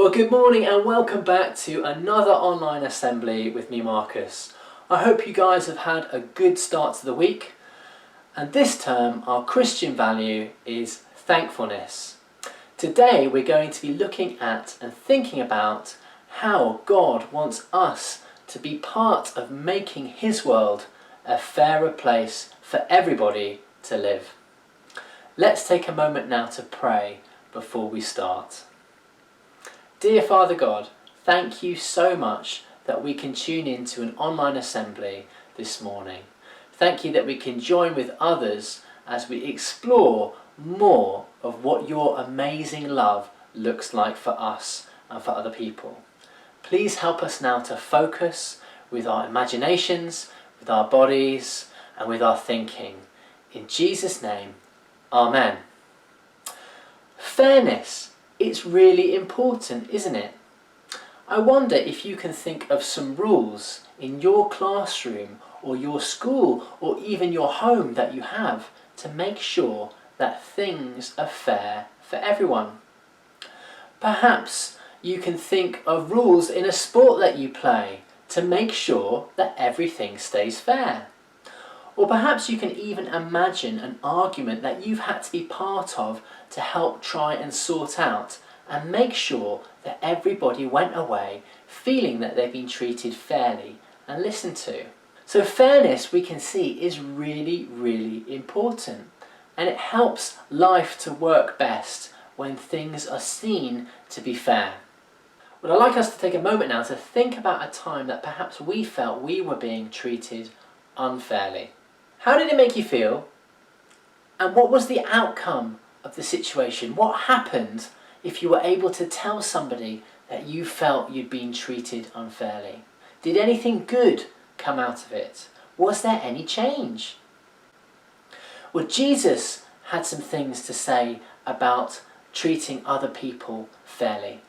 Well, good morning and welcome back to another online assembly with me, Marcus. I hope you guys have had a good start to the week, and this term our Christian value is thankfulness. Today we're going to be looking at and thinking about how God wants us to be part of making His world a fairer place for everybody to live. Let's take a moment now to pray before we start. Dear Father God, thank you so much that we can tune into an online assembly this morning. Thank you that we can join with others as we explore more of what your amazing love looks like for us and for other people. Please help us now to focus with our imaginations, with our bodies and with our thinking. In Jesus' name, Amen. Fairness. It's really important, isn't it? I wonder if you can think of some rules in your classroom or your school or even your home that you have to make sure that things are fair for everyone. Perhaps you can think of rules in a sport that you play to make sure that everything stays fair. Or perhaps you can even imagine an argument that you've had to be part of to help try and sort out and make sure that everybody went away feeling that they've been treated fairly and listened to. So fairness, we can see, is really, really important, and it helps life to work best when things are seen to be fair. Well, I'd like us to take a moment now to think about a time that perhaps we felt we were being treated unfairly. How did it make you feel? And what was the outcome of the situation? What happened if you were able to tell somebody that you felt you'd been treated unfairly? Did anything good come out of it? Was there any change? Well, Jesus had some things to say about treating other people fairly.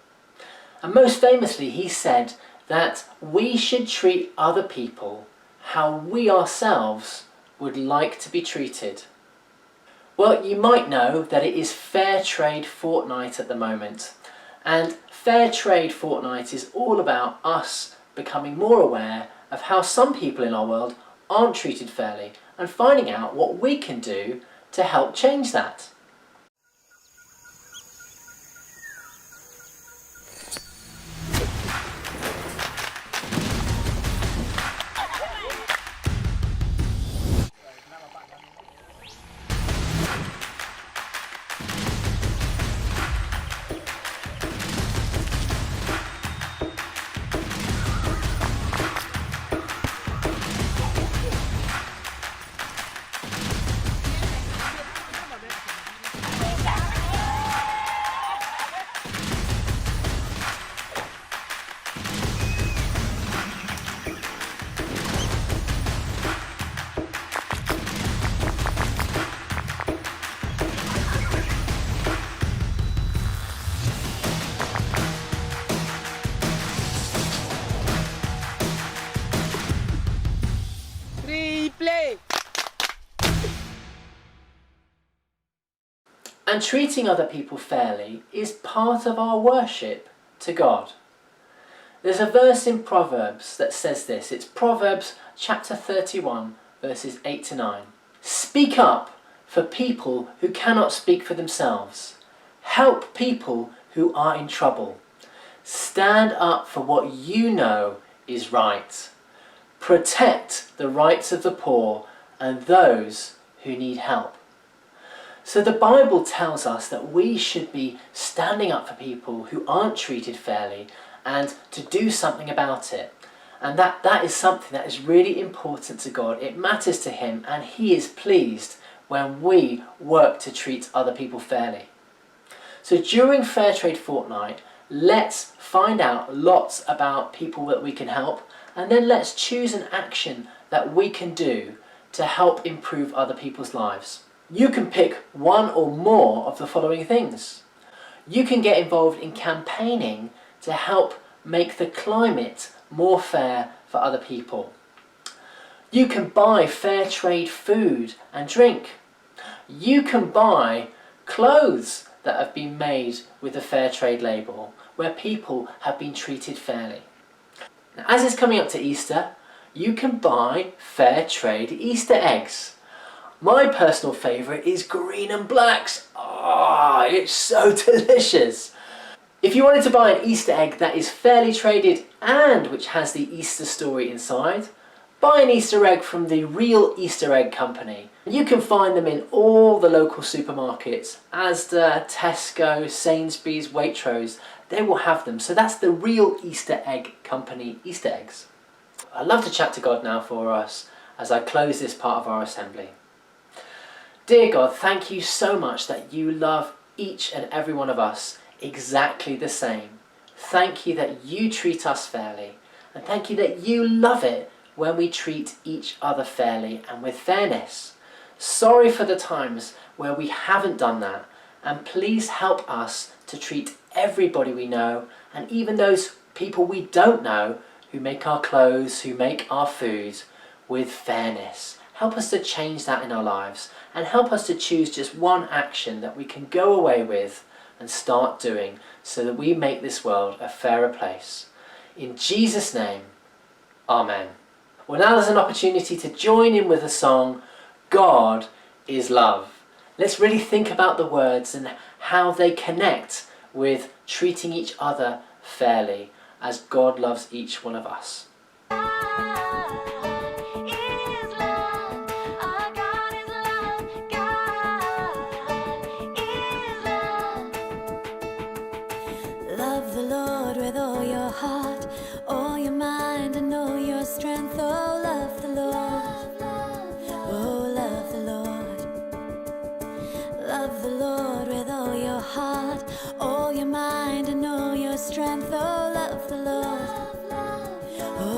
And most famously, he said that we should treat other people how we ourselves would like to be treated. Well, you might know that it is Fairtrade Fortnight at the moment, and Fairtrade Fortnight is all about us becoming more aware of how some people in our world aren't treated fairly and finding out what we can do to help change that. Play. And treating other people fairly is part of our worship to God. There's a verse in Proverbs that says this. It's Proverbs chapter 31, verses 8 to 9. Speak up for people who cannot speak for themselves. Help people who are in trouble. Stand up for what you know is right. Protect the rights of the poor and those who need help. So the Bible tells us that we should be standing up for people who aren't treated fairly and to do something about it. And that is something that is really important to God. It matters to Him, and He is pleased when we work to treat other people fairly. So during Fairtrade Fortnight, let's find out lots about people that we can help, and then let's choose an action that we can do to help improve other people's lives. You can pick one or more of the following things. You can get involved in campaigning to help make the climate more fair for other people. You can buy fair trade food and drink. You can buy clothes that have been made with a fair trade label. where people have been treated fairly. Now, as it's coming up to Easter, you can buy Fairtrade Easter eggs. My personal favourite is green and blacks. It's so delicious. If you wanted to buy an Easter egg that is fairly traded and which has the Easter story inside, buy an Easter egg from the Real Easter Egg Company. You can find them in all the local supermarkets, Asda, Tesco, Sainsbury's, Waitrose. They will have them. So that's the Real Easter Egg Company Easter eggs. I'd love to chat to God now for us as I close this part of our assembly. Dear God, thank you so much that you love each and every one of us exactly the same. Thank you that you treat us fairly, and thank you that you love it when we treat each other fairly and with fairness. Sorry for the times where we haven't done that, and please help us to treat everybody we know, and even those people we don't know who make our clothes, who make our food, with fairness. Help us to change that in our lives, and help us to choose just one action that we can go away with and start doing so that we make this world a fairer place. In Jesus' name, Amen. Well, now there's an opportunity to join in with the song, God is Love. Let's really think about the words and how they connect with treating each other fairly as God loves each one of us. Love the Lord with all your heart, all your mind, and all your strength. Oh, love the Lord. Oh, love the Lord. Love the Lord with all your heart, all your mind, and all your strength. Oh, love the Lord. Oh,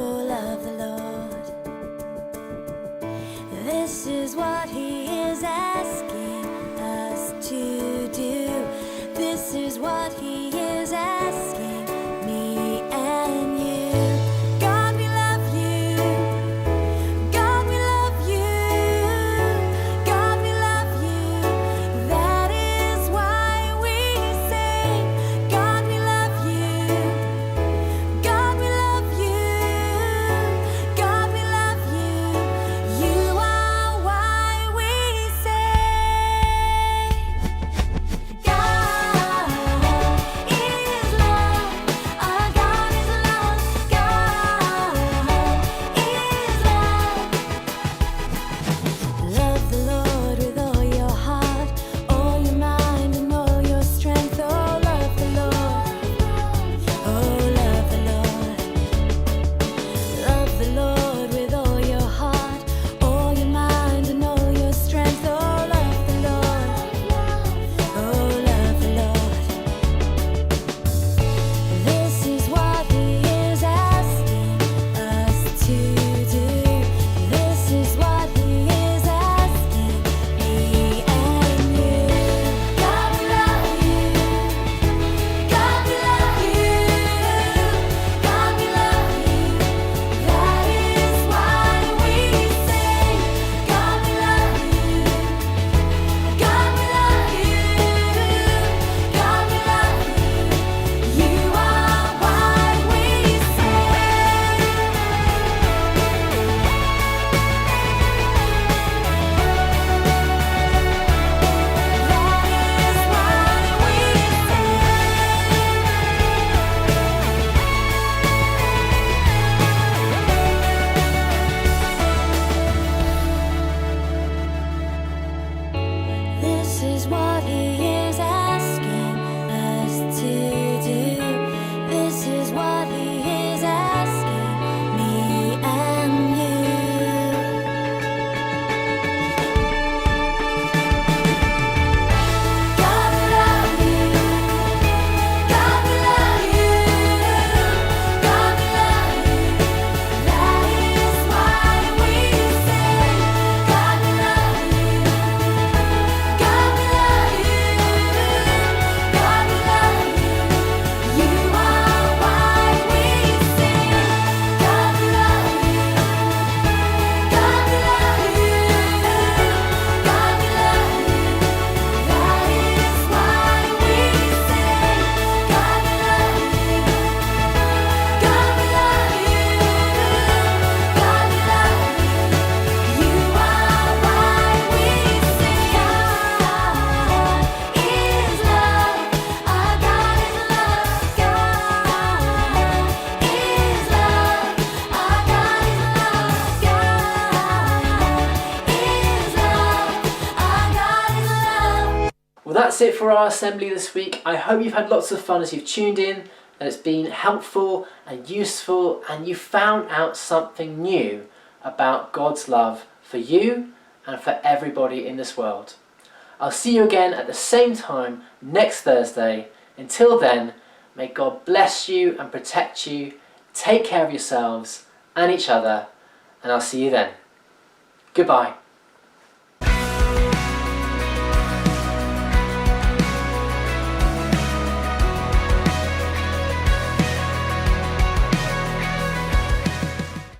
that's it for our assembly this week. I hope you've had lots of fun as you've tuned in, that it's been helpful and useful, and you found out something new about God's love for you and for everybody in this world. I'll see you again at the same time next Thursday. Until then, may God bless you and protect you. Take care of yourselves and each other, and I'll see you then. Goodbye.